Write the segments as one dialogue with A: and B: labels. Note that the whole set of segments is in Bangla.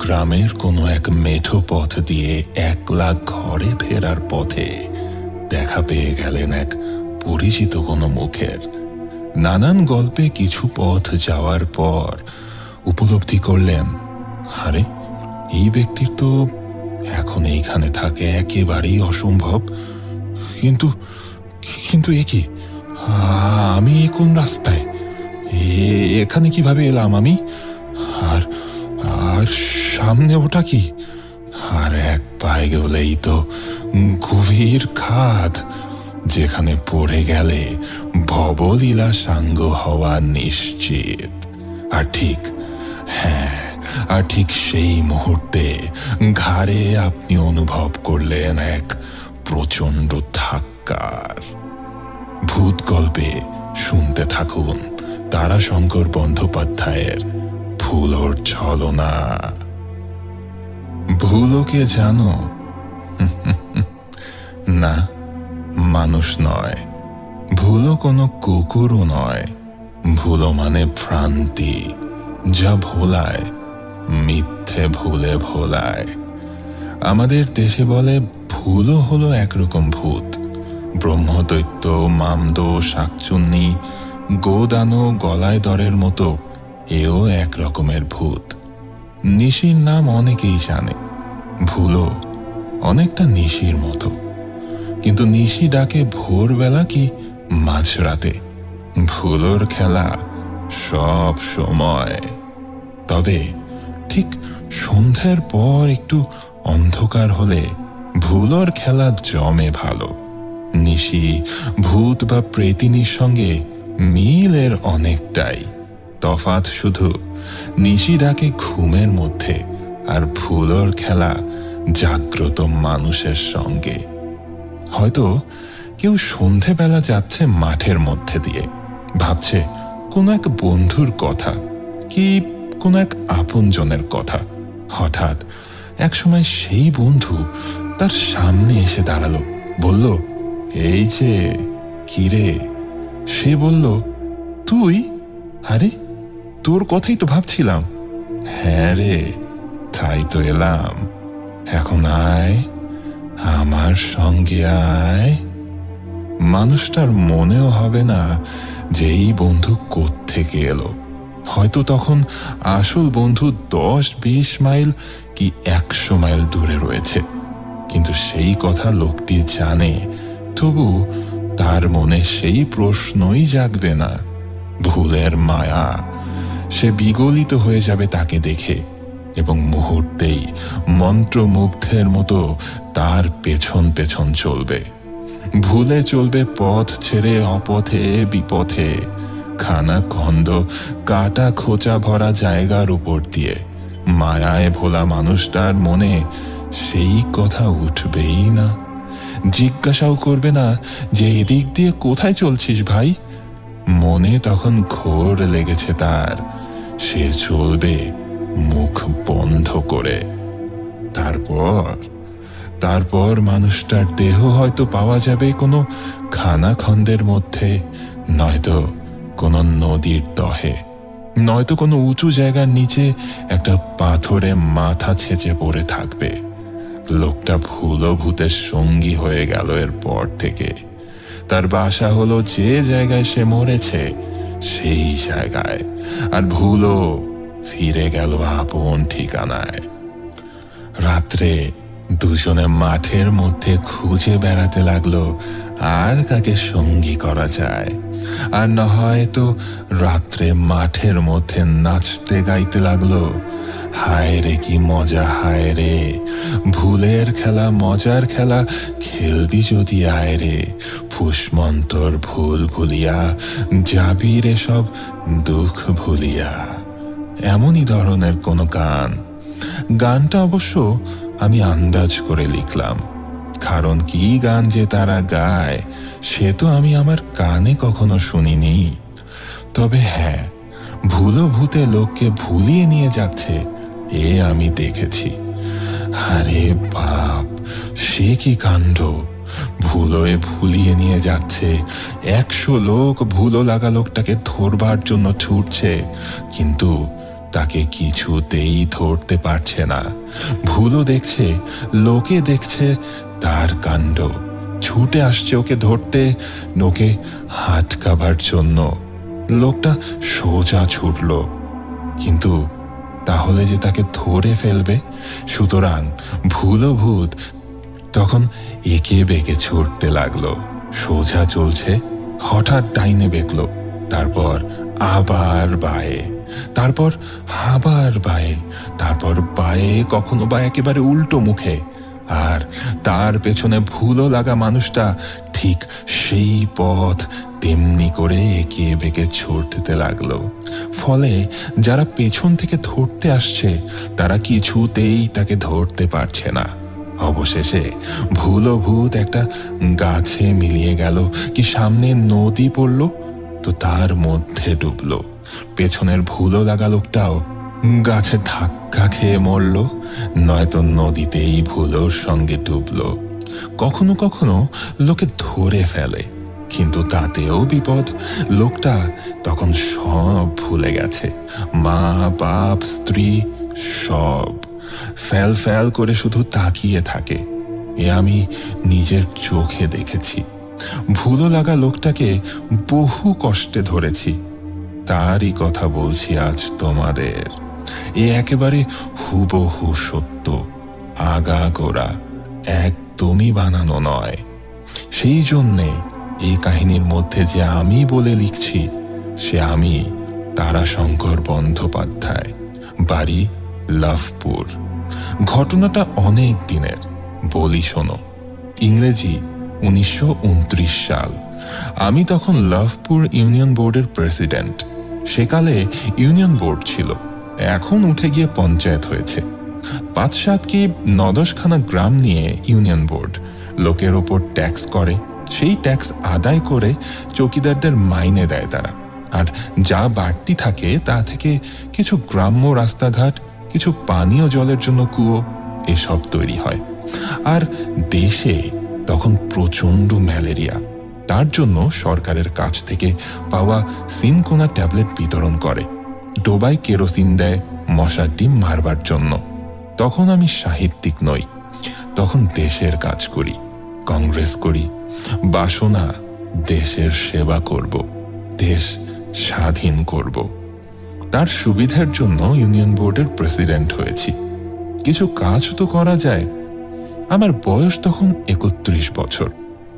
A: গ্রামের কোনো এক মেঠো পথ দিয়ে একলা ঘরে ফেরার পথে দেখা পেয়ে গেলেন এক পরিচিত কোনো মুখের। নানান গল্পে কিছু পথ যাওয়ার পর উপলব্ধি করলেন, আরে এই ব্যক্তির তো এখন এইখানে থাকে একেবারেই অসম্ভব। কিন্তু কিন্তু এ কি, আমি কোন রাস্তায়, এখানে কিভাবে এলাম আমি? আর আর সামনে ওটা কি? আর এক পায়ে গেলেই তো গভীর খাদ, যেখানে পড়ে গেলে ভবলীলা সাঙ্গ হওয়া নিশ্চিত। আর ঠিক সেই মুহূর্তে ঘাড়ে আপনি অনুভব করলেন এক প্রচন্ড ধাক্কার। ভূত গল্পে শুনতে থাকুন তারাশঙ্কর বন্দ্যোপাধ্যায়ের ভুলোর ছলনা। ভুলোকে জানো? না, মানুষ নয়। ভুলো কোনো কুকুরও নয়। ভুলো মানে ভ্রান্তি, যা ভোলায়, মিথ্যে ভুলে ভোলায়। আমাদের দেশে বলে ভুলো হলো একরকম ভূত। ব্রহ্মদৈত্য, মামদো, শাকচুন্নি, গোদানো, গলায় দরের মতো এও এক রকমের ভূত। নিশির নাম অনেকেই জানে। ভুলো অনেকটা নিশির মতো, কিন্তু নিশি ডাকে ভোরবেলা কি মাঝরাতে। ভুলোর খেলা সব সময়, তবে ঠিক সন্ধ্যার পর একটু অন্ধকার হলে ভুলোর খেলা জমে ভালো। নিশি ভূত বা প্রেতিনীর সঙ্গে মিলের অনেকটাই। তফাৎ শুধু নিশি ডাকে ঘুমের মধ্যে, আর ভুলোর খেলা জাগ্রত মানুষের সঙ্গে। হয়তো কেউ সন্ধেবেলা যাচ্ছে মাঠের মধ্যে দিয়ে, ভাবছে কোনো এক বন্ধুর কথা কি কোনো এক আপনজনের কথা। হঠাৎ একসময় সেই বন্ধু তার সামনে এসে দাঁড়ালো, বলল, এই যে কিরে? সে বলল, তুই? আরে তোর কথাই তো ভাবছিলাম। হ্যাঁ রে, তাই তো এলাম। এখন আয়, আমার সঙ্গে আয়। মানুষটার মনেও হবে না যে এই বন্ধু কোত্থেকে এলো। হয়তো তখন আসল বন্ধু 10-20 মাইল কি 100 মাইল দূরে রয়েছে, কিন্তু সেই কথা লোকটি জানে। তবু তার মনে সেই প্রশ্নই জাগবে না। ভুলের মায়া, সে বিগলিত হয়ে যাবে তাকে দেখে, এবং মুহূর্তেই মন্ত্রমুগ্ধের মতো তার পেছন পেছন চলবে। ভুলে চলবে পথ ছেড়ে অপথে বিপথে, খানা খন্দ কাটা খোঁচা ভরা জায়গার উপর দিয়ে। মায়ায় ভোলা মানুষটার মনে সেই কথা উঠবেই না। জিজ্ঞাসাও করবে না যে এদিক দিয়ে কোথায় চলছিস ভাই। মনে তখন ঘোর লেগেছে তার। সে চলবে মুখ বন্ধ করে। তারপর মানুষটার দেহ হয়তো পাওয়া যাবে কোনো খানাখন্দের মধ্যে, নয়তো কোনো নদীর দহে, নয়তো কোনো উঁচু জায়গার নিচে একটা পাথরে মাথা ছেঁচে পড়ে থাকবে। লোকটা ভুলো ভূতের সঙ্গী হয়ে গেল এরপর থেকে। তার বাসা হলো যে জায়গায় সে মরেছে সেই জায়গায়, আর ভুলো ফিরে গেল আপন ঠিকানায়। রাত্রে দুজনে মাঠের মধ্যে খুঁজে বেড়াতে লাগলো আর কাকে সঙ্গী করা যায়। আর না হয়তো রাত্রে মাঠের মধ্যে নাচতে গাইতে লাগলো, হায় রে কি মজা, হায় রে ভুলের খেলা, মজার খেলা খেলবি যদি আয় রে, ফুসমন্তর ভুল ভুলিয়া যাবি রে সব দুঃখ ভুলিয়া। এমনই ধরনের কোনো গানটা অবশ্য আমি আন্দাজ করে লিখলাম, কারণ কি গান যে তারা গায় সে তো আমি আমার কানে কখনো শুনিনি। তবে হ্যাঁ, ভুলো ভূতে লোককে ভুলিয়ে নিয়ে যাচ্ছে এ আমি দেখেছি। আরে বাপ, সে কি কাণ্ড! ভুলোয় ভুলিয়ে নিয়ে যাচ্ছে, 100 লোক ভুলো লাগা লোকটাকে ধরবার জন্য ছুটছে, কিন্তু তাকে কিছুতেই ধরতে পারছে না। ভুলো দেখছে, লোকে দেখছে তার কাণ্ড, ছুটে আসছে ওকে ধরতে, ওকে আটকাবার জন্য। লোকটা সোজা ছুটল, কিন্তু তাহলে যে তাকে ধরে ফেলবে, সুতরাং ভুলো ভূত তখন একে বেঁকে ছুটতে লাগলো। সোজা চলছে, হঠাৎ ডাইনে বেঁকলো, তারপর আবার বায়ে, তারপর আবার বায়ে, তারপর বায়ে, কখনো বা একেবারে উল্টো মুখে। আর তার পেছনে ভুলো লাগা মানুষটা ঠিক সেই পথ তেমনি করে একে বেঁকে ছুটতে লাগলো। ফলে যারা পেছন থেকে ধরতে আসছে তারা কিছুতেই তাকে ধরতে পারছে না। অবশেষে ভুলো ভূত একটা গাছে মিলিয়ে গেল, কি সামনে নদী পড়ল, তো তার মধ্যে ডুবলো। পেছনের ভুলো লাগা লোকটাও গাছে ধাক্কা খেয়ে মরল, নয়তো নদীতেই ভুলোর সঙ্গে ডুবলো। কখনো কখনো লোকে ধরে ফেলে, কিন্তু তাতেও বিপদ। লোকটা তখন সব ভুলে গেছে, মা বাপ স্ত্রী সব। ফ্যাল ফ্যাল করে শুধু তাকিয়ে থাকে। এ আমি নিজের চোখে দেখেছি। ভুলো লাগা লোকটাকে বহু কষ্টে ধরেছি, তারই কথা বলছি আজ তোমাদের। এ একেবারে হুবহু সত্য, আগাগোড়া, একদমই বানানো নয়। সেই জন্যে এই কাহিনীর মধ্যে যে আমি বলে লিখছি, সে আমি তারাশঙ্কর বন্দ্যোপাধ্যায়, বাড়ি লাভপুর। ঘটনাটা অনেক দিনের, বলি শোনো। ইংরেজি 1929 সাল। আমি তখন লাভপুর ইউনিয়ন বোর্ডের প্রেসিডেন্ট। সেকালে ইউনিয়ন বোর্ড ছিল, এখন উঠে গিয়ে পঞ্চায়েত হয়েছে। 5-7 কি 9-10 খানা গ্রাম নিয়ে ইউনিয়ন বোর্ড। লোকের ওপর ট্যাক্স করে, সেই ট্যাক্স আদায় করে চৌকিদারদের মাইনে দেয় তারা। আর যা বাড়তি থাকে তা থেকে কিছু গ্রাম্য রাস্তাঘাট, কিছু পানীয় জলের জন্য কুয়ো, এসব তৈরি হয়। আর দেশে তখন প্রচণ্ড ম্যালেরিয়া, তার জন্য সরকারের কাছ থেকে পাওয়া সিনকোনা ট্যাবলেট বিতরণ করে, ডোবায় কেরোসিন দেয় মশার ডিম মারবার জন্য। তখন আমি সাহিত্যিক নই, তখন দেশের কাজ করি, কংগ্রেস করি, বাসনা দেশের সেবা করব, দেশ স্বাধীন করব। তার সুবিধার জন্য ইউনিয়ন বোর্ডের প্রেসিডেন্ট হয়েছি। কিছু কাজ তো করা যায়। আমার বয়স তখন 31 বছর।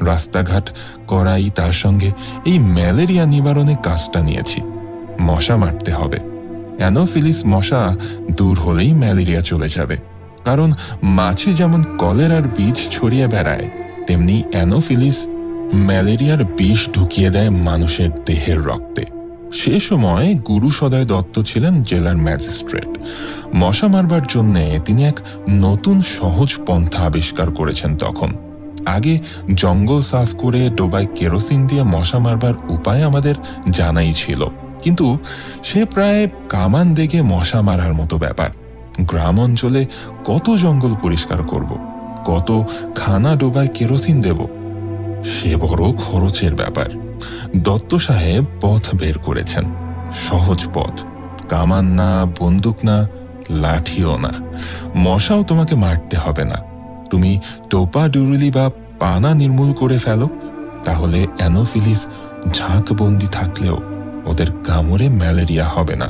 A: রাস্তাঘাট করাই, তার সঙ্গে এই ম্যালেরিয়া নিবারণে কাজটা নিয়েছি। মশা মারতে হবে। অ্যানোফিলিস মশা দূর হলেই ম্যালেরিয়া চলে যাবে। কারণ মাছি যেমন কলেরার বীজ ছড়িয়ে বেড়ায়, তেমনি অ্যানোফিলিস ম্যালেরিয়ার বিষ ঢুকিয়ে দেয় মানুষের দেহের রক্তে। সে সময় গুরু সদয় দত্ত ছিলেন জেলার ম্যাজিস্ট্রেট। মশা মারবার জন্যে তিনি এক নতুন সহজ পন্থা আবিষ্কার করেছেন তখন। আগে জঙ্গল সাফ করে ডোবায় কেরোসিন দিয়ে মশা মারবার উপায় আমাদের জানাই ছিল, কিন্তু সে প্রায় কামান দেখে মশা মারার মতো ব্যাপার। গ্রাম অঞ্চলে কত জঙ্গল পরিষ্কার করব, কত খানা ডোবায় কেরোসিন দেব, সে বড় খরচের ব্যাপার। দত্ত সাহেব পথ বের করেছেন, সহজ পথ। কামান না, বন্দুক না, লাঠিও না, মশাও তোমাকে মারতে হবে না। তুমি টোপা ডুরুলি বা পানা নির্মূল করে ফেলো, তাহলে অ্যানোফিলিস ঝাঁকবন্দি থাকলেও ওদের কামড়ে ম্যালেরিয়া হবে না।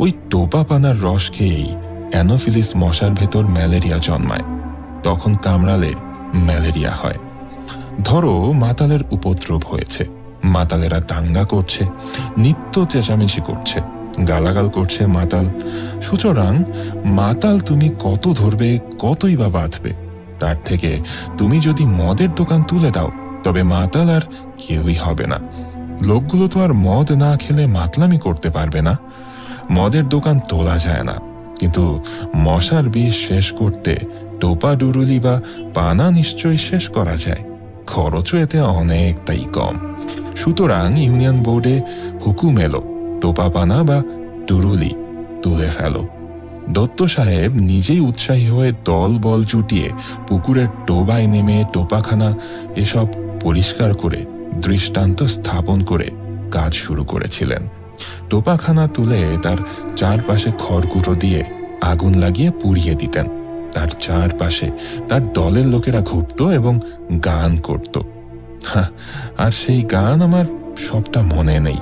A: ওই টোপা পানার রস খেয়েই অ্যানোফিলিস মশার ভেতর ম্যালেরিয়া জন্মায়, তখন কামড়ালে ম্যালেরিয়া হয়। ধরো মাতালের উপদ্রব হয়েছে, মাতালেরা দাঙ্গা করছে, নিত্য চেঁচামেচি করছে, গালাগাল করছে মাতাল। সুতরাং মাতাল তুমি কত ধরবে, কতই বা বাঁধবে? তার থেকে তুমি যদি মদের দোকান তুলে দাও, তবে মাতাল আর কেউই হবে না। লোকগুলো তো আর মদ না খেলে মাতলামি করতে পারবে না। মদের দোকান তোলা যায় না, কিন্তু মশার বিষ শেষ করতে টোপা ডুরুলি বা পানা নিশ্চয়ই শেষ করা যায়। খরচও এতে অনেকটাই কম। সুতরাং ইউনিয়ন বোর্ডে হুকুম এলো, টোপা পানা বা ডুরুলি তুলে ফেলো। দত্ত সাহেব নিজেই উৎসাহী হয়ে দল বল জুটিয়ে পুকুরের ডোবায় নেমে টোপাখানা এসব পরিষ্কার করে দৃষ্টান্ত স্থাপন করে কাজ শুরু করেছিলেন। টোপাখানা তুলে তার চারপাশে খড়কুটো দিয়ে আগুন লাগিয়ে পুড়িয়ে দিতেন। তার চারপাশে তার দলের লোকেরা ঘুরত এবং গান করত। আর সেই গান আমার সবটা মনে নেই।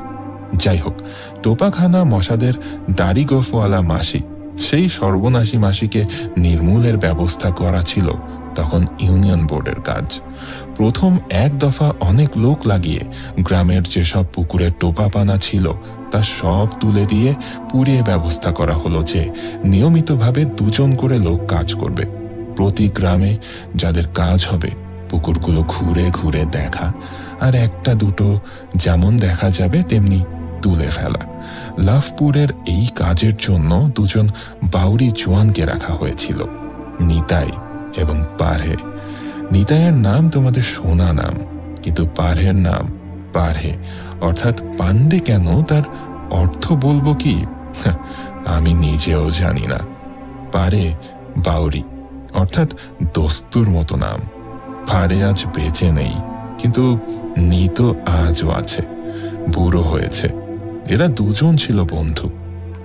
A: যাই হোক, টোপাখানা মশাদের দাড়ি গোফওয়ালা মাসি, সেই সর্বনাশী মাসিকে নির্মূলের ব্যবস্থা করা ছিল তখন ইউনিয়ন বোর্ডের কাজ। প্রথম এক দফা অনেক লোক লাগিয়ে গ্রামের যেসব পুকুরে টোপাপানা ছিল তা সব তুলে দিয়ে পুড়িয়ে ব্যবস্থা করা হলো যে নিয়মিতভাবে 2 জন করে লোক কাজ করবে। প্রতি গ্রামে যাদের কাজ হবে পুকুরগুলো ঘুরে ঘুরে দেখা, আর একটা দুটো যেমন দেখা যাবে তেমনি তুলে ফেলা। লাভপুরের এই কাজের জন্য 2 জন বাউরি জোয়ানকে রাখা হয়েছিল, নিতাই এবং পারহে। নিতাইয়ের নাম তোমাদের শোনা নাম, কিন্তু পারহের নাম পারহে, অর্থাৎ পান্ডে। কেন, তার অর্থ বলবো কি আমি নিজেও জানি না। পারে বাউরি, অর্থাৎ দস্তুর মতো নাম। পারে আজ বেঁচে নেই, কিন্তু নিত আজও আছে, বুড়ো হয়েছে। এরা 2 জন ছিল বন্ধু।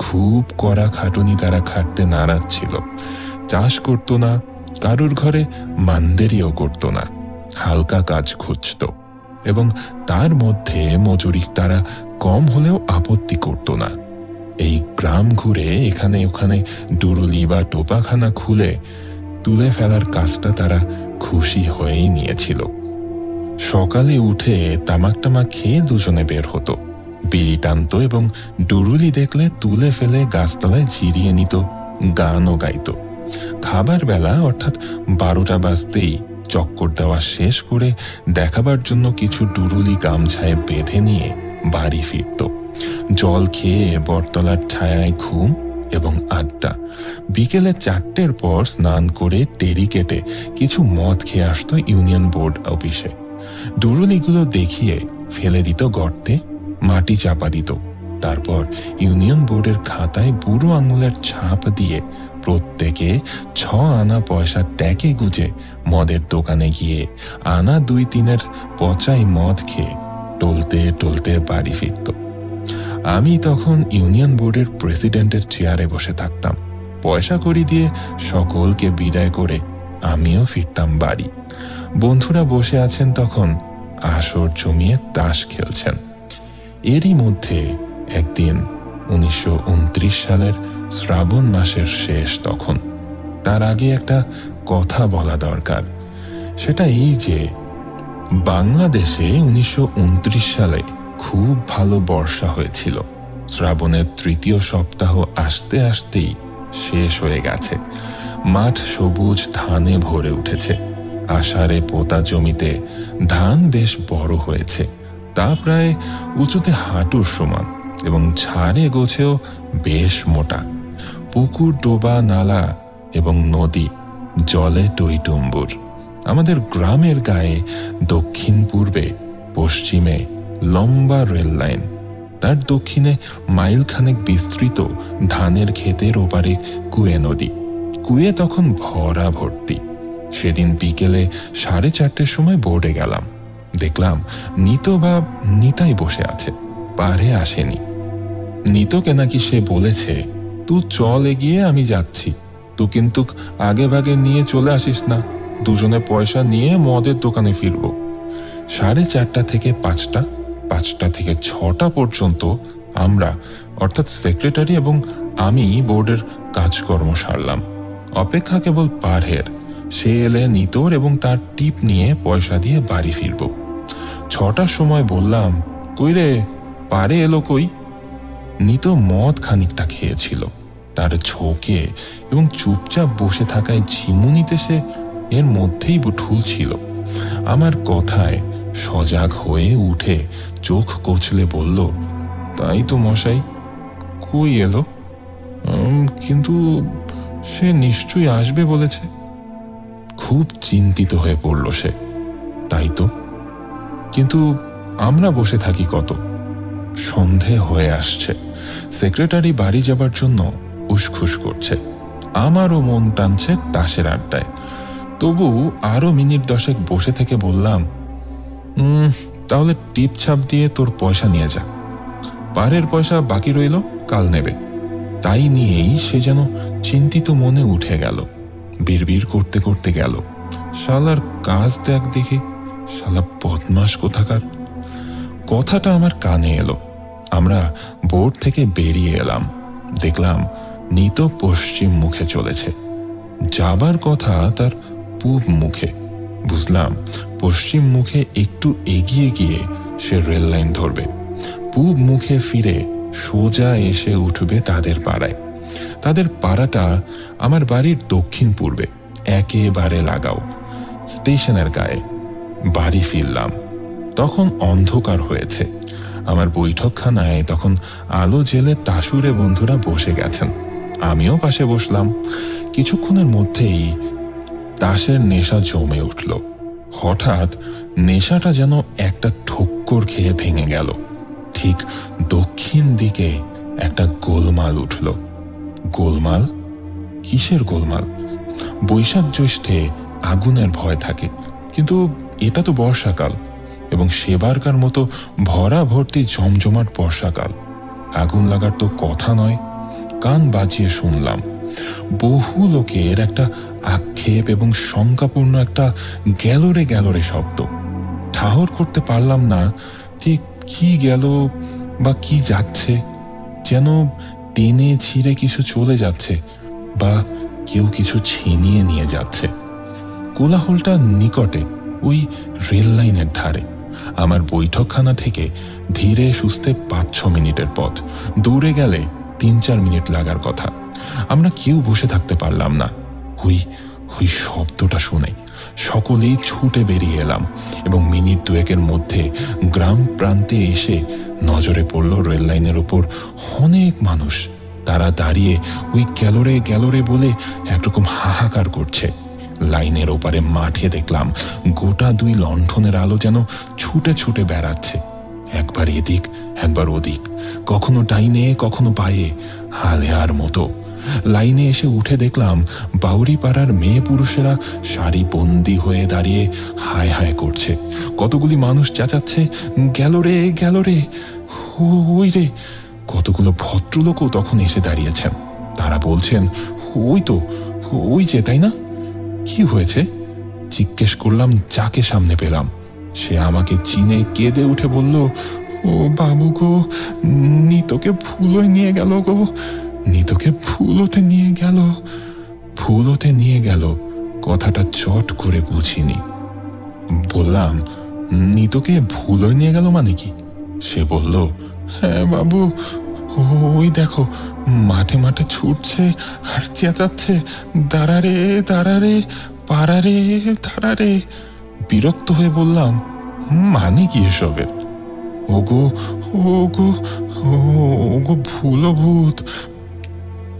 A: খুব কড়া খাটুনি তারা খাটতে নারাজ ছিল। চাষ করতো না, কারুর ঘরে মান্দেরিও করত না, হালকা কাজ খুঁজত এবং তার মধ্যে মজুরি তারা কম হলেও আপত্তি করত না। এই গ্রাম ঘুরে এখানে ওখানে ডুরুলি বা টোপাখানা খুলে তুলে ফেলার কাজটা তারা খুশি হয়েই নিয়েছিল। সকালে উঠে তামাক টামাক খেয়ে 2 জনে বের হতো, বিড়ি টানত এবং ডুরুলি দেখলে তুলে ফেলে গাছতলায় জিরিয়ে নিত, গানও গাইত। খাবার বেলা অর্থাৎ 12টা বাজতেই চক্কর দেওয়া শেষ করে দেখাবার জন্য কিছু ডুরুলি গামছায় বেঁধে নিয়ে বাড়ি ফিরত। জল খেয়ে বটতলার ছায়ায় ঘুম এবং আড্ডা। বিকেলে 4টের পর স্নান করে টেরি কেটে কিছু মদ খেয়ে আসতো ইউনিয়ন বোর্ড অফিসে। ডুরুলিগুলো দেখিয়ে ফেলে দিত গর্তে, মাটি চাপা দিত। তারপর ইউনিয়ন বোর্ডের খাতায় বুড়ো আঙুলের ছাপ দিয়ে প্রত্যেকে 6 আনা পয়সা ট্যাকে গুজে মদের দোকানে গিয়ে আনা 2-3 পচাই মদ খেয়ে টলতে টলতে বাড়ি ফিরত। আমি তখন ইউনিয়ন বোর্ডের প্রেসিডেন্টের চেয়ারে বসে থাকতাম। পয়সা কড়ি দিয়ে সকলকে বিদায় করে আমিও ফিরতাম বাড়ি। বন্ধুরা বসে আছেন তখন আসর জমিয়ে তাস খেলছেন। এরই মধ্যে একদিন 1929 সালের শ্রাবণ মাসের শেষ। তখন তার আগে একটা কথা বলা দরকার। সেটা এই যে বাংলাদেশে 1929 সালে খুব ভালো বর্ষা হয়েছিল। শ্রাবণের 3য় সপ্তাহ আসতে আসতেই শেষ হয়ে গেছে। মাঠ সবুজ ধানে ভরে উঠেছে। আষাঢ়ে পোতা জমিতে ধান বেশ বড় হয়েছে, তা প্রায় উঁচুতে হাঁটুর সমান এবং ঝাড়ে গোছেও বেশ মোটা। পুকুর, ডোবা, নালা এবং নদী জলে টইটুম্বুর। আমাদের গ্রামের গায়ে দক্ষিণ পূর্বে পশ্চিমে লম্বা রেল লাইন, তার দক্ষিণে মাইলখানেক বিস্তৃত ধানের ক্ষেতের ওপারে কুয়ে নদী। কুয়ে তখন ভরা ভর্তি। সেদিন বিকেলে 4:30টার সময় বোর্ডে গেলাম। দেখলাম নিত বা নিতাই বসে আছে, পারে আসেনি। নিতকে নাকি সে বলেছে, তুই চল এগিয়ে, আমি যাচ্ছি, তুই কিন্তু আগে ভাগে নিয়ে চলে আসিস না, 2 জনে পয়সা নিয়ে মদের দোকানে ফিরব। 4:30 থেকে 5টা, 5টা থেকে 6টা পর্যন্ত আমরা অর্থাৎ সেক্রেটারি এবং আমি বোর্ডের কাজকর্ম সারলাম। অপেক্ষা কেবল পারহের। সে এলে নিতর এবং তার টিপ নিয়ে পয়সা দিয়ে বাড়ি ফিরব। 6টার সময় বললাম, কই রে, পারে এলো কই? নিত মদ খানিকটা খেয়েছিল। তার ঝোঁকে এবং চুপচাপ বসে থাকায় ঝিমুনিতে সে এর মধ্যেই ঢুলছিল। আমার কথায় সজাগ হয়ে উঠে চোখ কচলে বলল, তাই তো মশাই, কই এলো? কিন্তু সে নিশ্চয়ই আসবে বলেছে। খুব চিন্তিত হয়ে পড়ল সে। তাই তো, কিন্তু আমরা বসে থাকি কত? সন্ধে হয়ে আসছে। সেক্রেটারি বাড়ি যাবার জন্য উসখুস করছে। আমারও মন টানছে তাসের আড্ডায়। তবু আরো মিনিট 10 বসে থেকে বললাম, তাহলে টিপ ছাপ দিয়ে তোর পয়সা নিয়ে যা। পারের পয়সা বাকি রইল, কাল নেবে। তাই নিয়েই সে যেন চিন্তিত মনে উঠে গেল। বিড়বিড় করতে করতে গেল, শালার কাজ দেখ দেখে, শালা বদমাস কোথাকার। কথাটা আমার কানে এলো। আমরা বোর্ড থেকে বেরিয়ে এলাম। দেখলাম নিত পশ্চিম মুখে চলেছে। যাবার কথা তার পূব মুখে। বুঝলাম পশ্চিম মুখে একটু এগিয়ে গিয়ে সে রেল লাইন ধরবে, পূব মুখে ফিরে সোজা এসে উঠবে তাদের পাড়ায়। তাদের পাড়াটা আমার বাড়ির দক্ষিণ পূর্বে, একেবারে লাগাও স্টেশনের গায়ে। বাড়ি ফিরলাম, তখন অন্ধকার হয়েছে। আমার বৈঠকখানায় তখন আলো জেলে তাসুরে বন্ধুরা বসে গেছেন, আমিও পাশে বসলাম। কিছুক্ষণের মধ্যেই তাসের নেশা জমে উঠল। হঠাৎ নেশাটা যেন একটা ঠক্কর খেয়ে ভেঙে গেল। ঠিক দক্ষিণ দিকে একটা গোলমাল উঠল। গোলমাল? কিসের গোলমাল? বৈশাখ জ্যৈষ্ঠে আগুনের ভয় থাকে, কিন্তু এটা তো বর্ষাকাল, এবং সেবারকার মতো ভরা ভর্তি জমজমাট বর্ষাকাল। আগুন লাগার তো কথা নয়। কান বাজিয়ে শুনলাম বহু লোকের একটা আক্ষেপ এবং শঙ্কাপূর্ণ একটা গ্যালোরে গ্যালোরে শব্দ। ঠাহর করতে পারলাম না ঠিক কি গেল বা কি যাচ্ছে। যেন টেনে ছিঁড়ে কিছু চলে যাচ্ছে, বা কেউ কিছু ছিনিয়ে নিয়ে যাচ্ছে। কোলাহলটা নিকটে, ওই রেল লাইনের ধারে। আমার বৈঠকখানা থেকে ধীরে সুস্থে 5-6 মিনিটের পথ, দূরে গেলে 3-4 মিনিট লাগার কথা। আমরা কেউ বসে থাকতে পারলাম না। ওই শব্দটা শুনে সকলেই ছুটে বেরিয়ে এলাম, এবং মিনিট 2-এর মধ্যে গ্রাম প্রান্তে এসে নজরে পড়ল রেল লাইনের ওপর অনেক মানুষ। তারা দাঁড়িয়ে ওই গ্যালোরে গ্যালোরে বলে একরকম হাহাকার করছে। লাইনের ওপারে মাঠে দেখলাম গোটা 2 লণ্ঠনের আলো যেন ছুটে ছুটে বেড়াচ্ছে, একবার এদিক একবার ওদিক, কখনো ডাইনে কখনো বাঁয়ে, হালেয়ার মতো। লাইনে এসে উঠে দেখলাম বাউরি পাড়ার মেয়ে পুরুষেরা সারিবন্দি হয়ে দাঁড়িয়ে হায় হায় করছে। কতগুলি মানুষ চেঁচাচ্ছে, গ্যালোরে গ্যালোরে। ওই রে, কতগুলো ভদ্রলোকও তখন এসে দাঁড়িয়েছেন। তারা বলছেন, ওই তো, ওই যে, তাই না? কি হয়েছে জিজ্ঞেস করলাম যাকে সামনে পেলাম। সে আমাকে চিনে কেঁদে উঠে বলল, ও বাবু গো, নিতকে ভুলোয় নিয়ে গেল গো, নিতকে ভুলোতে নিয়ে গেল। ভুলোতে নিয়ে গেল কথাটা চট করে বুঝিনি। বললাম, নিতকে ভুলোয় নিয়ে গেল মানে কি? সে বলল, হ্যাঁ বাবু, ওই দেখো মাঠে মাঠে ছুটছে আর চেঁচাচ্ছে, দাঁড়ারে দাঁড়ারে, পাড়ারে দাঁড়ারে। বিরক্ত হয়ে বললাম, মানে কি এসবের? ওগো ওগো ওগো ভুলো ভূত,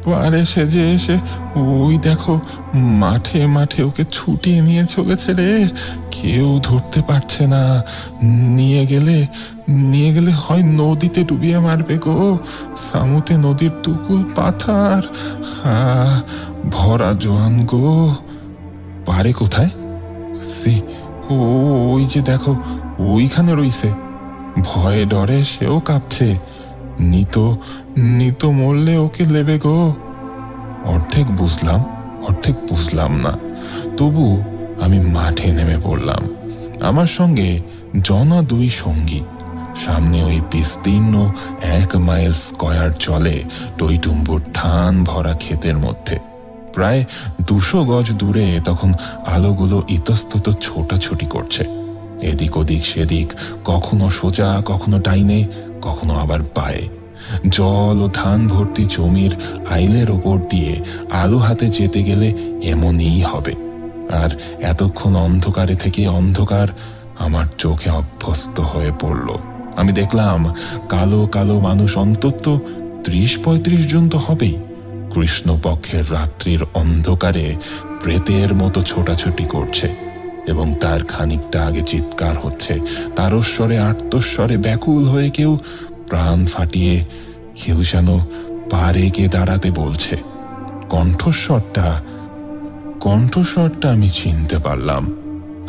A: পারে সেজে এসে ওই দেখো মাঠে মাঠে ওকে ছুটিয়ে নিয়ে চলেছে রে। কেউ ধরতে পারছে না। নিয়ে গেলে হয় নদীতে ডুবিয়ে মারবে গো। সামুতে নদীর টুকুল পাথার, ভরা জোয়ান গো। পারে কোথায়? ওই যে দেখো, ওইখানে রইছে। ভয়ে ডরে সেও কাঁপছে। নিত মরলে ওকে নেবে গো। অর্ধেক বুঝলাম, অর্ধেক বুঝলাম না। তবু আমি মাঠে নেমে পড়লাম। আমার সঙ্গে 2 সঙ্গী। সামনে ওই বিস্তীর্ণ 1 মাইল স্কয়ার চলে টইটুম্বুর ধান ভরা ক্ষেতের মধ্যে। প্রায় 200 গজ দূরে তখন আলোগুলো ইতস্তত ছোটাছুটি করছে, এদিক ওদিক সেদিক, কখনো সোজা কখনো ডাইনে কখনো আবার বায়ে। জল ও ধান ভর্তি জমির আইলের ওপর দিয়ে আলো হাতে যেতে গেলে এমনই হবে। আর এতক্ষণ অন্ধকারে থেকে অন্ধকার আমার চোখে অভ্যস্ত হয়ে পড়ল। আমি দেখলাম কালো কালো মানুষ অন্তত 30-35 জন তো হবেই। কৃষ্ণপক্ষের রাত্রির অন্ধকারে প্রেতের মতো ছোটাছুটি করছে, এবং তার খানিকটা আগে চিৎকার হচ্ছে, তারস্বরে আর্তস্বরে ব্যাকুল হয়ে কেউ প্রাণ ফাটিয়ে, কেউ যেন পারে গিয়ে দাঁড়াতে বলছে। কণ্ঠস্বরটা আমি চিনতে পারলাম।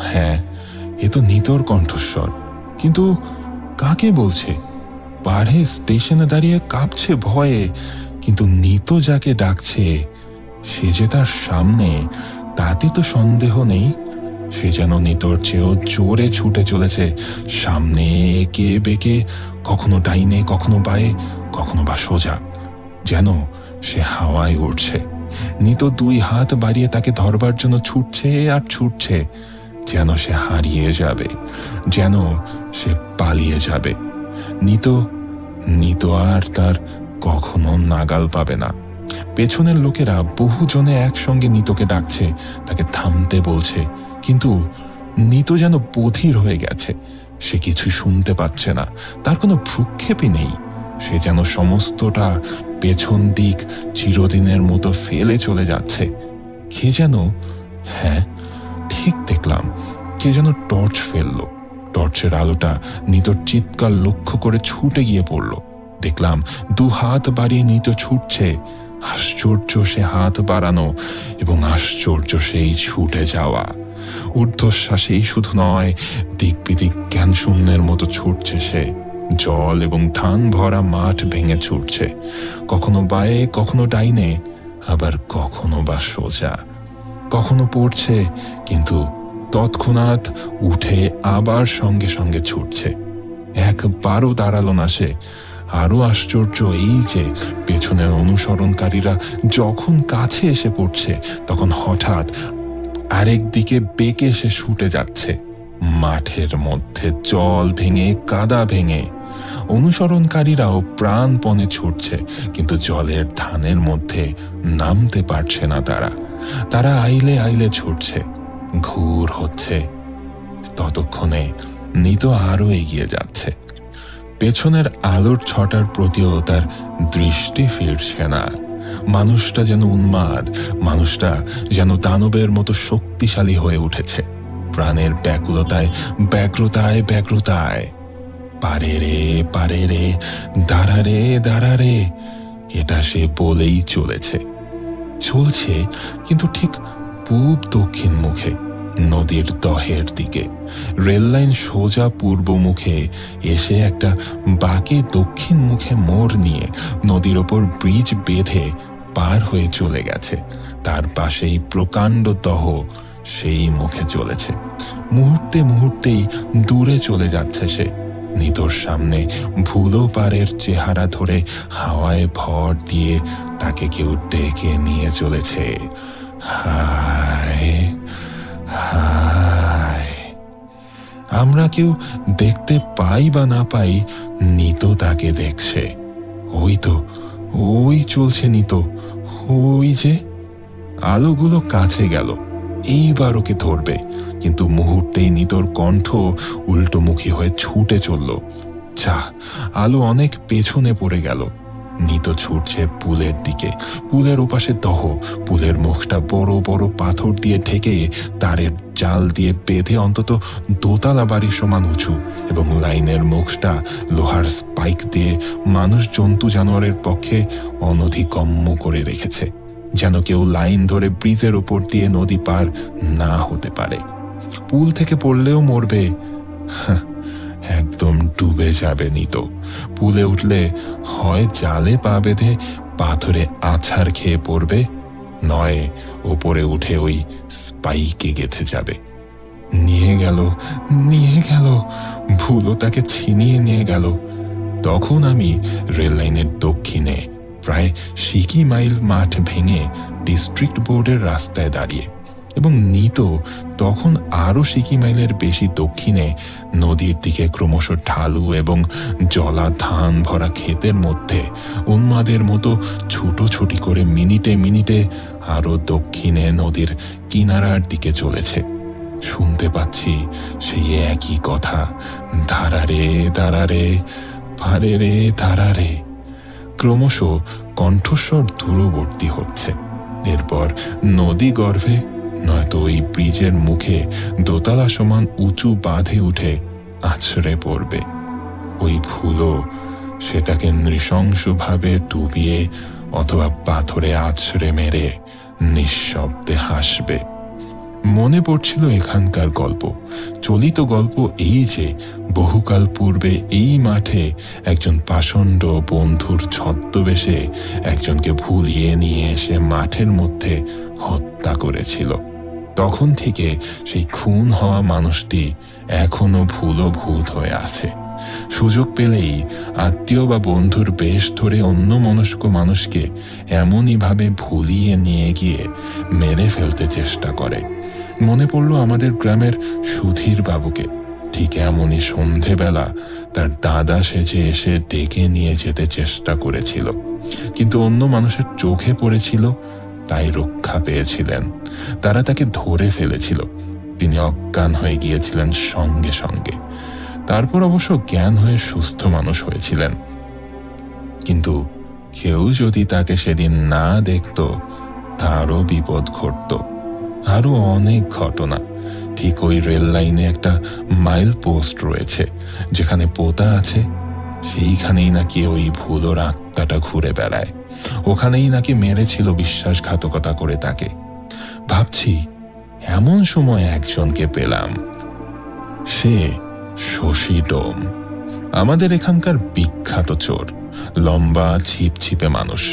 A: হ্যাঁ, এ তো নিতর কণ্ঠস্বর, কিন্তু কাকে বলছে? পারে স্টেশনে দাঁড়িয়ে কাঁপছে ভয়ে, কিন্তু নিতো যাকে ডাকছে সে যে তার সামনে তাতে তো সন্দেহ নেই। সে যেন নিতোর চেয়েও জোরে ছুটে চলেছে, সামনে একে বেঁকে, কখনো ডাইনে, কখনো বায়ে, কখনো বা সোজা, যেন সে হাওয়ায় উঠছে। নিতো 2 হাত বাড়িয়ে তাকে ধরবার জন্য ছুটছে আর ছুটছে, যেন সে হারিয়ে যাবে, যেন সে পালিয়ে যাবে। নিতো আর তার কখনো নাগাল পাবে না। পেছনের লোকেরা বহুজনে একসঙ্গে নিতোকে ডাকছে, তাকে থামতে বলছে, কিন্তু নিতো যেন বধির হয়ে গেছে। সে কিছু শুনতে পাচ্ছে না, তার কোনো ভ্রুক্ষেপই নেই। সে যেন সমস্তটা পেছন দিক চিরদিনের মতো ফেলে চলে যাচ্ছে। কে যেন, হ্যাঁ ঠিক দেখলাম, কে যেন টর্চ ফেললো। টর্চের আলোটা নিতোর চিৎকার লক্ষ্য করে ছুটে গিয়ে পড়ল। দেখলাম 2 হাত বাড়িয়ে নিতো ছুটছে। আশ্চর্য সে হাত বাড়ানো এবং আশ্চর্য সেই ছুটে যাওয়া। ঊর্ধ্বশ্বাসেই শুধু নয়, দিক বিদিক জ্ঞান শূন্যের মতো ছুটছে সে। জল এবং ধান ভরা মাঠ ভেঙে ছুটছে, কখনো বায়ে, কখনো ডাইনে, আবার কখনো বা সোজা। কখনো পড়ছে, কিন্তু তৎক্ষণাৎ উঠে আবার সঙ্গে সঙ্গে ছুটছে। একবারও দাঁড়ালো না সে। আরো আশ্চর্য এই যে পেছনের অনুসরণকারীরা যখন কাছে এসে পড়ছে, তখন হঠাৎ আরেক দিকে বেঁকে সে ছুটে যাচ্ছে, মাঠের মধ্যে জল ভেঙে, কাদা ভেঙে। অনুসরণকারীরাও প্রাণপণে ছুটছে, কিন্তু জলের ধানের মধ্যে নামতে পারছে না তারা আইলে আইলে ছুটছে, ঘুর হচ্ছে। ততক্ষণে নিতো আরো এগিয়ে যাচ্ছে। পেছনের আলোর ছটার প্রতিও তার দৃষ্টি ফিরছে না। মানুষটা যেন উন্মাদ, মানুষটা যেন দানবের মতো শক্তিশালী হয়ে উঠেছে, প্রাণের ব্যাকুলতায়, ব্যগ্রতায়। পারে রে, দাঁড়া রে, এটা সে বলেই চলছে, কিন্তু ঠিক পূব দক্ষিণ মুখে, নদীর দহের দিকে। রেললাইন সোজা পূর্ব মুখে এসে একটা বাঁকে দক্ষিণ মুখে মোড় নিয়ে নদীর ওপর ব্রিজ বেঁধে পার হয়ে চলে গেছে। তার পাশেই প্রকাণ্ড দহ সেই মুখে চলেছে। মুহূর্তেই দূরে চলে যাচ্ছে সে। নিতোর সামনে ভুলো পারের চেহারা ধরে হাওয়ায় ভর দিয়ে তাকে কেউ ডেকে নিয়ে চলেছে। হায় হায়। আমরা কেউ দেখতে পাই বা না পাই, নিতো তাকে দেখছে। ওই চলছে নিতো, ওই যে। আলোগুলো কাছে গেল, এইবার ওকে ধরবে, কিন্তু মুহূর্তেই নিতোর কণ্ঠ উল্টোমুখী হয়ে ছুটে চলল। আলো অনেক পেছনে পড়ে গেল। নিতো ছুটছে পুলের দিকে। পুলের ওপাশে দহ, পুলের মুখটা বড় বড় পাথর দিয়ে ঢেকে তারের জাল দিয়ে বেঁধে অন্তত 2 তলা বাড়ির সমান উঁচু, এবং লাইনের মুখটা লোহার স্পাইক দিয়ে মানুষ, জন্তু, জানোয়ারের পক্ষে অনধিগম্য করে রেখেছে, যেন কেউ লাইন ধরে ব্রিজের ওপর দিয়ে নদী পার না হতে পারে। পুল থেকে পড়লেও মরবে, একদম ডুবে যাবে নিতো। পুলে উঠলে হয় জালে পা বেঁধে পাথরে আছাড় খেয়ে পড়বে, নয় ওপরে উঠে ওই স্পাইকে গেঁথে যাবে। নিয়ে গেল, ভুলো তাকে ছিনিয়ে নিয়ে গেল। তখন আমি রেল লাইনের দক্ষিণে প্রায় 60 মাইল মাঠ ভেঙে ডিস্ট্রিক্ট বোর্ডের রাস্তায় দাঁড়িয়ে, এবং নিতো তখন আরো 60 মাইলের বেশি দক্ষিণে নদীর দিকে ক্রমশ ঢালু এবং জলা ধান ভরা ক্ষেতের মধ্যে উন্মাদের মতো ছুটোছুটি করে মিনিটে আরো দক্ষিণে নদীর কিনারার দিকে চলেছে। শুনতে পাচ্ছি সেই একই কথা, দাঁড়া রে, দাঁড়া রে। ক্রমশ কণ্ঠস্বর দূরবর্তী হচ্ছে। এরপর নদী গর্ভে, নয়তো ওই ব্রিজের মুখে 2 তলা সমান উঁচু বাঁধে উঠে আছড়ে পড়বে। ওই ভুলো সেটাকে নৃশংসভাবে ডুবিয়ে অথবা পাথরে আছড়ে মেরে নিঃশব্দে হাসবে। মনে পড়ছিল এখানকার গল্প। চলিত গল্প এই যে বহুকাল পূর্বে এই মাঠে একজন পাষণ্ড বন্ধুর ছদ্মবেশে একজনকে ভুলিয়ে নিয়ে এসে মাঠের মধ্যে হত্যা করেছিল। তখন থেকে সেই খুন হওয়া মানুষটি এখনো ভূত হয়ে আছে। সুযোগ পেলেই আত্মীয় বা বন্ধুর বেশ ধরে অন্য মনস্ক মানুষকে এমনই ভাবে ভুলিয়ে নিয়ে গিয়ে মেরে ফেলতে চেষ্টা করে। মনে পড়ল আমাদের গ্রামের সুধীর বাবুকে। ঠিক এমনই সন্ধেবেলা তার দাদা সেজে এসে ডেকে নিয়ে যেতে চেষ্টা করেছিল, কিন্তু অন্য মানুষের চোখে পড়েছিল, তাই রক্ষা পেয়েছিলেন। তারা তাকে ধরে ফেলেছিল। তিনি অজ্ঞান হয়ে গিয়েছিলেন সঙ্গে সঙ্গে। তারপর অবশ্য জ্ঞান হয়ে সুস্থ মানুষ হয়েছিলেন। কিন্তু কেউ যদি তাকে সেদিন না দেখত, তারও বিপদ ঘটত। আরো অনেক ঘটনা। ঠিক ওই রেল লাইনে একটা মাইল পোস্ট রয়েছে, যেখানে পোতা আছে সেইখানেই নাকি ওই ভুলোর আত্মাটা ঘুরে বেড়ায়। ওখানেই নাকি মেরেছিল বিশ্বাসঘাতকতা করে তাকে। ভাবছি এমন সময় একজনকে পেলাম। সে শশী ডোম, আমাদের এখানকার বিখ্যাত চোর। লম্বা ছিপছিপে মানুষ।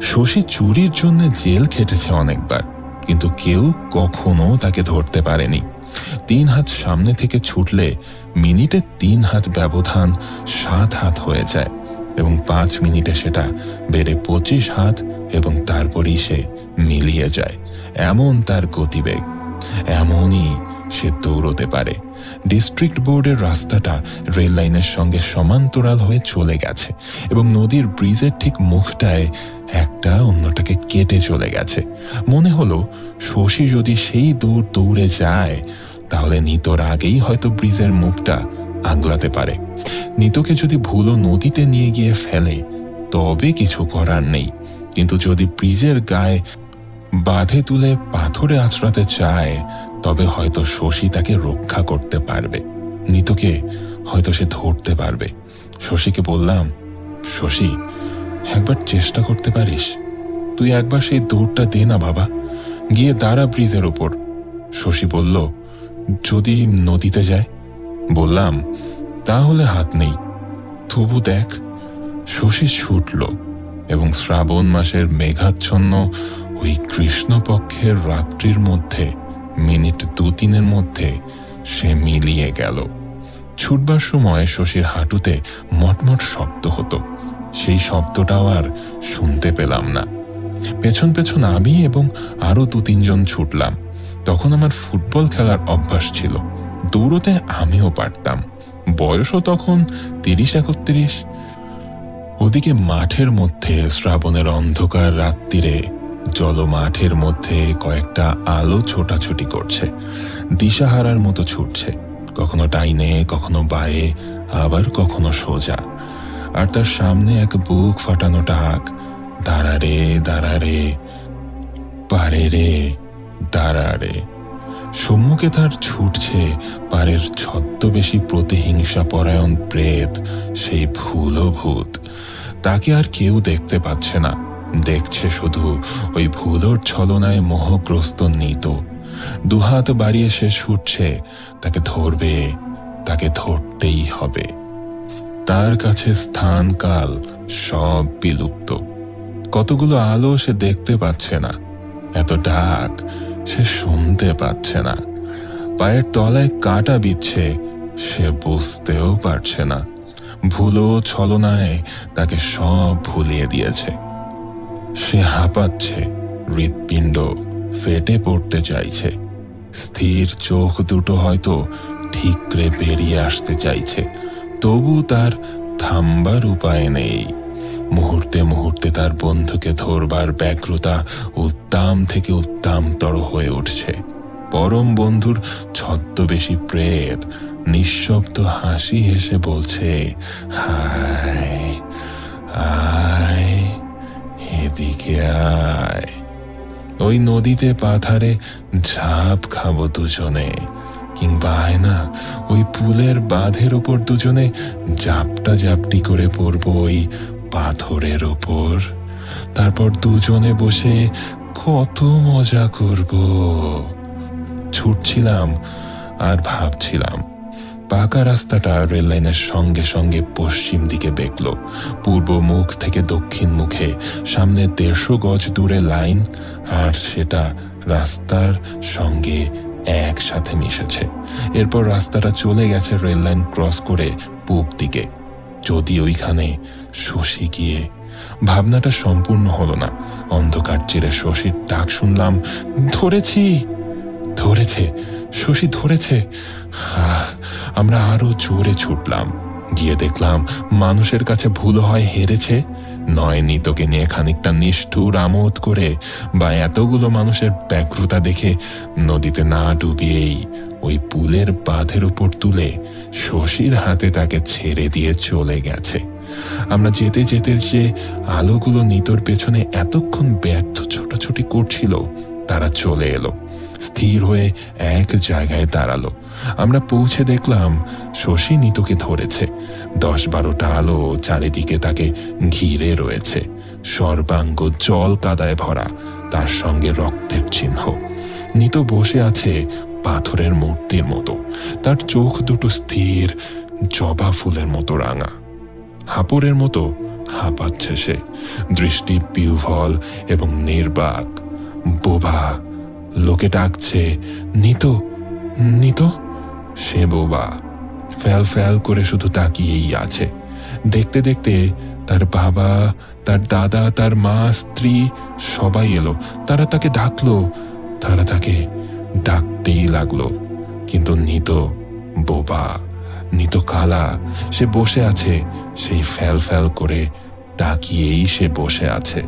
A: শশী চুরির জন্য জেল খেটেছে অনেকবার, কিন্তু কেউ কখনো তাকে ধরতে পারেনি। 3 হাত সামনে থেকে ছুটলে মিনিটে 3 হাত ব্যবধান 7 হাত হয়ে যায়, এবং 5 মিনিটে সেটা বেড়ে 25 হাত, এবং তারপরই সে মিলিয়ে যায়। এমন তার গতিবেগ, এমনই সে দৌড়তে পারে। ডিস্ট্রিক্ট বোর্ডের রাস্তাটা রেল লাইনের সঙ্গে সমান্তরাল হয়ে চলে গেছে, এবং নদীর ব্রিজের ঠিক মুখটায় একটা অন্যটাকে কেটে চলে গেছে। মনে হলো শশী যদি সেই দৌড়ে যায়, তাহলে নিতোর আগেই হয়তো ব্রিজের মুখটা আগলাতে পারে। নিতোকে যদি ভুলো নদীতে নিয়ে গিয়ে ফেলে, তবে কিছু করার নেই। কিন্তু যদি ব্রিজের গায়ে বাঁধে তুলে পাথরে আছড়াতে চায়, তবে হয়তো শশী তাকে রক্ষা করতে পারবে। নিতোকে হয়তো সে ধরতে পারবে। শশীকে বললাম, শশী, একবার চেষ্টা করতে পারিস? তুই একবার সেই দৌড়টা দে না বাবা, গিয়ে দাঁড়া ব্রিজের ওপর। শশী বলল, যদি নদীতে যায়? বললাম, তাহলে হাত নেই, তবু দেখ। শশী ছুটল, এবং শ্রাবণ মাসের মেঘাচ্ছন্ন ওই কৃষ্ণপক্ষের রাত্রির মধ্যে মিনিট 2-3 মধ্যে সে মিলিয়ে গেল। ছুটবার সময় শশীর হাঁটুতে মটমট শব্দ হতো। সেই শব্দটাও আর শুনতে পেলাম না। পেছন পেছন আমি এবং আরো 2-3 জন ছুটলাম। তখন আমার ফুটবল খেলার অভ্যাস ছিল। দৌড়তে আমিও পারতাম। বয়সও তখন 30-31। ওদিকে মাঠের মধ্যে শ্রাবণের অন্ধকার রাত্রিরে জলমাঠের মধ্যে কয়েকটা আলো ছোটাছুটি করছে, দিশাহারার মতো ছুটছে, কখনো ডাইনে, কখনো বায়ে, আবার কখনো সোজা। আর তার সামনে এক বুক ফাটানো ডাক, দাঁড়া রে, দাঁড়া রে, পারে রে, দাঁড়া রে। সম্মুখে তার ছুটছে পারের ছদ্মবেশী প্রতিহিংসা পরায়ণ প্রেত, সেই ভূত। তাকে আর কেউ দেখতে পাচ্ছে না, দেখছে শুধু ওই ভুলোর ছলনায় মোহগ্রস্ত নিতো। দুহাত বাড়িয়ে সে ছুটছে, তাকে ধরবে, তাকে ধরতেই হবে। তার কাছে স্থান কাল সব বিলুপ্ত। কতগুলো আলো সে দেখতে পাচ্ছে না, এত ডাক সে শুনতে পাচ্ছে না। পায়ের তলায় কাঁটা বিচ্ছে, সে বুঝতেও পারছে না। ভুলো ছলনায় তাকে সব ভুলিয়ে দিয়েছে। সে হাঁপাচ্ছে, হৃৎপিণ্ড ফেটে পড়তে চাইছে। স্থির চোখ দুটো হয়তো ঠিকরে বেরিয়ে আসতে চাইছে, তবু তার থামবার উপায় নেই। মুহূর্তে মুহূর্তে তার বন্ধুকে ধরবার ব্যগ্রতা উদ্দাম থেকে উদ্দামতর হয়ে উঠছে। পরম বন্ধুর ছদ্মবেশী প্রেত নিঃশব্দ হাসি হেসে বলছে, হায় আয়, এদিকে আয়। ওই নদীতে পাথারে ঝাঁপ খাবো দুজনে, কিংবা আয় না ওই পুলের বাঁধের ওপর দুজনে জাপটা জাপটি করে পড়বো ওই পাথরের ওপর। তারপর দুজনে বসে কত মজা করব। ছুটছিলাম আর ভাবছিলাম। পাকা রাস্তাটা রেল লাইনের সঙ্গে সঙ্গে পশ্চিম দিকে বেঁকল, পূর্ব মুখ থেকে দক্ষিণ মুখে। সামনে 150 গজ দূরে লাইন, আর সেটা রাস্তার সঙ্গে একসাথে মিশেছে। এরপর রাস্তাটা চলে গেছে রেল লাইন ক্রস করে পূব দিকে। যদি ওইখানে শশী গিয়ে। ভাবনাটা সম্পূর্ণ হলো না। অন্ধকার চিরে শশীর ডাক শুনলাম, ধরেছি, ধরেছে, শশী ধরেছে। আমরা আরো জোরে ছুটলাম। গিয়ে দেখলাম মানুষের কাছে ভুল হয় হেরেছে, নয় নিতকে নিয়ে খানিকটা নিষ্ঠুর আমোদ করে বা এতগুলো মানুষের ব্যগ্রতা দেখে নদীতে না ডুবিয়েই ওই পুলের বাঁধের উপর তুলে শশীর হাতে তাকে ছেড়ে দিয়ে চলে গেছে। আমরা যেতে যেতে যে আলোগুলো নিতর পেছনে এতক্ষণ ব্যর্থ ছোটাছুটি করছিল তারা চলে এলো, স্থির হয়ে এক জায়গায় দাঁড়ালো। আমরা পৌঁছে দেখলাম শশী নিতকে ধরেছে। 10-12টা আলো চারিদিকে তাকে ঘিরে রয়েছে। সর্বাঙ্গ জল কাদায় ভরা, তার সঙ্গে রক্তের চিহ্ন। নিত বসে আছে পাথরের মূর্তির মতো। তার চোখ দুটো স্থির, জবা ফুলের মতো রাঙা। হাঁপড়ের মতো হাঁপাচ্ছে সে। দৃষ্টি বিহ্বল এবং নির্বাক। বোবা। লোকে ডাকছে, নিত, নিত। সে বোবা, ফ্যাল ফ্যাল করে শুধু তাকিয়েই আছে। দেখতে দেখতে তার বাবা, তার দাদা, তার মা, স্ত্রী সবাই এলো। তারা তাকে ডাকলো, তারা তাকে ডাকতেই লাগলো। কিন্তু নিত বোবা, নিত কালা। সে বসে আছে, সেই ফ্যাল ফ্যাল করে তাকিয়েই সে বসে আছে।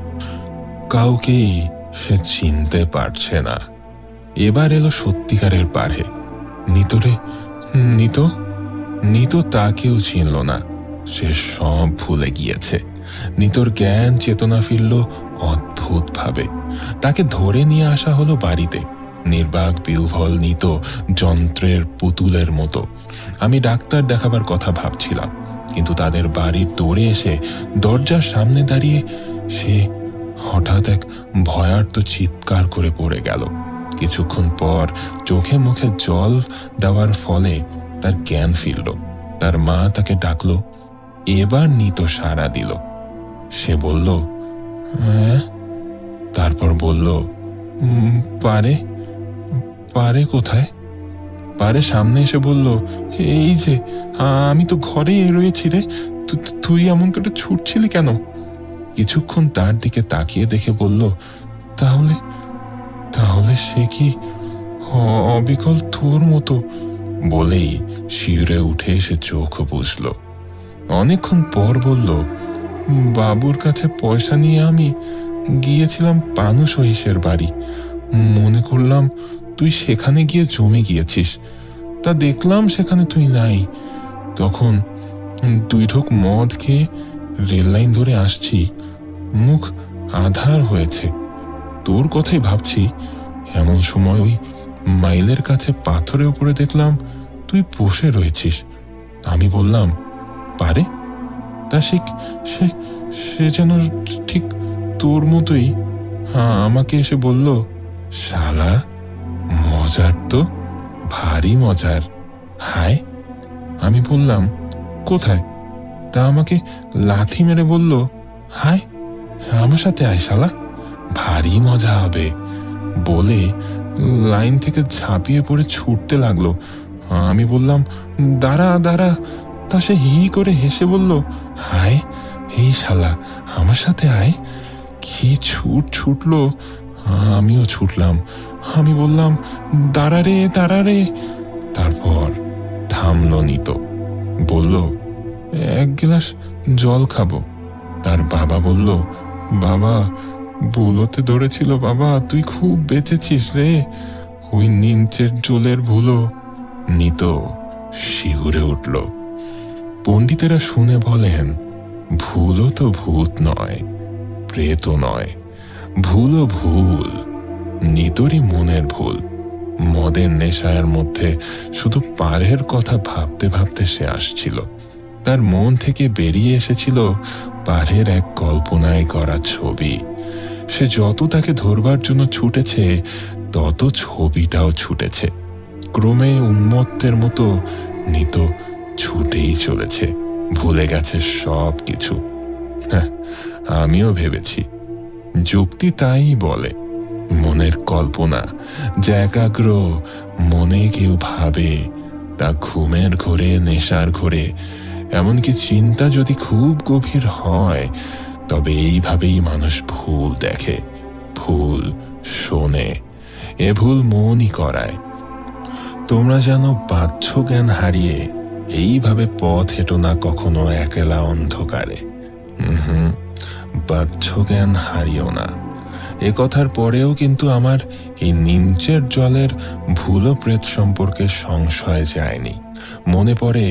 A: কাউকেই সে চিনতে পারছে না। এবার এলো সত্যিকারের পাড়ে। নিতরে, নিত, নিত তাকেও চিনল না। সে সব ভুলে গিয়েছে। নিতর জ্ঞান চেতনা ফিরল অদ্ভুত ভাবে। তাকে ধরে নিয়ে আসা হলো বাড়িতে। নির্বাক বিহ্বল নিত যন্ত্রের পুতুলের মতো। আমি ডাক্তার দেখাবার কথা ভাবছিলাম, কিন্তু তাদের বাড়ির দৌড়ে এসে দরজার সামনে দাঁড়িয়ে সে হঠাৎ এক ভয়ার্ত চিৎকার করে পড়ে গেল। কিছুক্ষণ পর চোখে মুখে জল দেওয়ার ফলে তার জ্ঞান ফিরল। তার মা তাকে ডাকলো। এবার নিত সাড়া দিল। সে বলল, হ্যাঁ। তারপর বলল, পারে, পারে কোথায়? পারে সামনে এসে বলল, এই যে, আমি তো ঘরেই রয়েছি রে, তুই এমন করে ছুটছিলি কেন? কিছুক্ষণ তার দিকে তাকিয়ে দেখে বলল, তাহলে, তাহলে সে কি অবিকল তোর মতো? বলেই শিউরে উঠে এসে চোখ বুঝল। অনেকক্ষণ পর বলল, বাবুর কাছে পয়সা নিয়ে আমি গিয়েছিলাম পানু সহিসের বাড়ি। মনে করলাম তুই সেখানে গিয়ে জমে গিয়েছিস। তা দেখলাম সেখানে তুই নাই। তখন 2 ঢোক মদ খেয়ে রেল লাইন ধরে আসছি। মুখ আধার হয়েছে, তোর কথাই ভাবছি। এমন সময় ওই মাইলের কাছে পাথরের উপরে দেখলাম তুই বসে রয়েছিস। আমি বললাম, পারে? তা সে সে যেন ঠিক তোর মতোই আমাকে এসে বলল, শালা, মজার তো, ভারী মজার। হায়। আমি বললাম, কোথায়? তা আমাকে লাথি মেরে বলল, হায়, আমার সাথে আয় শালা, ভারী মজা হবে। বলে লাইন থেকে ঝাঁপিয়ে পড়ে ছুটতে লাগলো। আমি বললাম, দাঁড়া দাঁড়া। তা সে হি করে হেসে বলল, হায়, এই শালা, আমার সাথে আয়। কি ছুটলো। আমিও ছুটলাম। আমি বললাম, দাঁড়া রে, দাঁড়া রে। তারপর থামলো নিত। বলল, 1 গ্লাস জল খাবো। তার বাবা বলল, বাবা, ভুলোতে ধরেছিল বাবা, তুই খুব বেঁচেছিস রে। ওই নিমচের জলের ভুলো। নিত শিউরে উঠল। পণ্ডিতেরা শুনে বলেন, ভুলও তো ভূত নয়, প্রেতও নয়, ভুলও ভুল। নিতরই মনের ভুল। মদের নেশার মধ্যে শুধু পারের কথা ভাবতে ভাবতে সে আসছিল। তার মন থেকে বেরিয়ে এসেছিল পারের এক কল্পনায় করা ছবি। সে যত তাকে ধরবার জন্য ছুটেছে, তত ছবিটাও ছুটেছে। ক্রমে উন্মত্তের মতো নিত ছুটেই চলেছে, ভুলে গেছে সব কিছু। আমিও ভেবেছি, যুক্তি তাই বলে, মনের কল্পনা যে একাগ্র মনে কেউ ভাবে তা ঘুমের ঘোরে, নেশার ঘোরে, এমনকি চিন্তা যদি খুব গভীর হয়, তবে এইভাবেই মানুষ ভুল দেখে, ভুল শোনে, এ ভুল মনই করায়। তোমরা যেন বাহ্য জ্ঞান হারিয়ে এইভাবে পথ হেঁটো না কখনো একলা অন্ধকারে। বাহ্য জ্ঞান হারিও না। এ কথার পরেও কিন্তু আমার এই নিমচের জলের ভুলো প্রেত সম্পর্কে সংশয় যায়নি। মনে পড়ে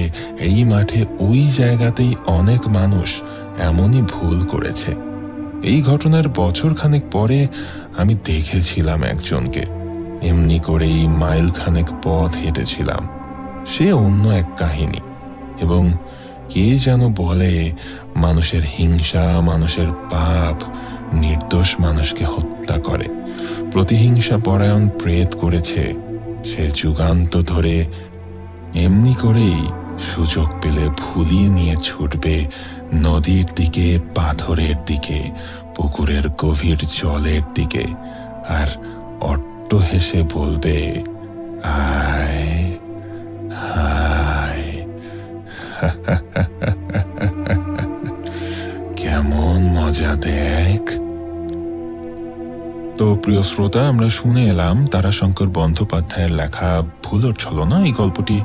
A: এই মাঠে ওই জায়গাতেই অনেক মানুষ এমনই ভুল করেছে। এই ঘটনার বছর খানেক পরে আমি দেখেছিলাম একজনকে, এমনি করেই মাইল খানেক পথ হেঁটেছিলাম। সে অন্য এক কাহিনী, এবং কে যেন বলে মানুষের হিংসা, মানুষের পাপ নির্দোষ মানুষকে হত্যা করে। প্রতিহিংসা পরায়ণ প্রেত করেছে সে যুগান্ত ধরে। এমনি করেই সুযোগ পেলে ভুলিয়ে নিয়ে ছুটবে নদীর দিকে, পাথরের দিকে, পুকুরের গভীর জলের দিকে, আর অট্ট হেসে বলবে, আয় হায়। কেমন মজা দেখ। তো প্রিয় শ্রোতা, আমরা শুনে এলাম তারাশঙ্কর বন্দ্যোপাধ্যায়ের লেখা ভুলোর ছলনা। এই গল্পটি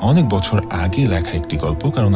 A: অনেক বছর আগে লেখা একটি গল্প, কারণ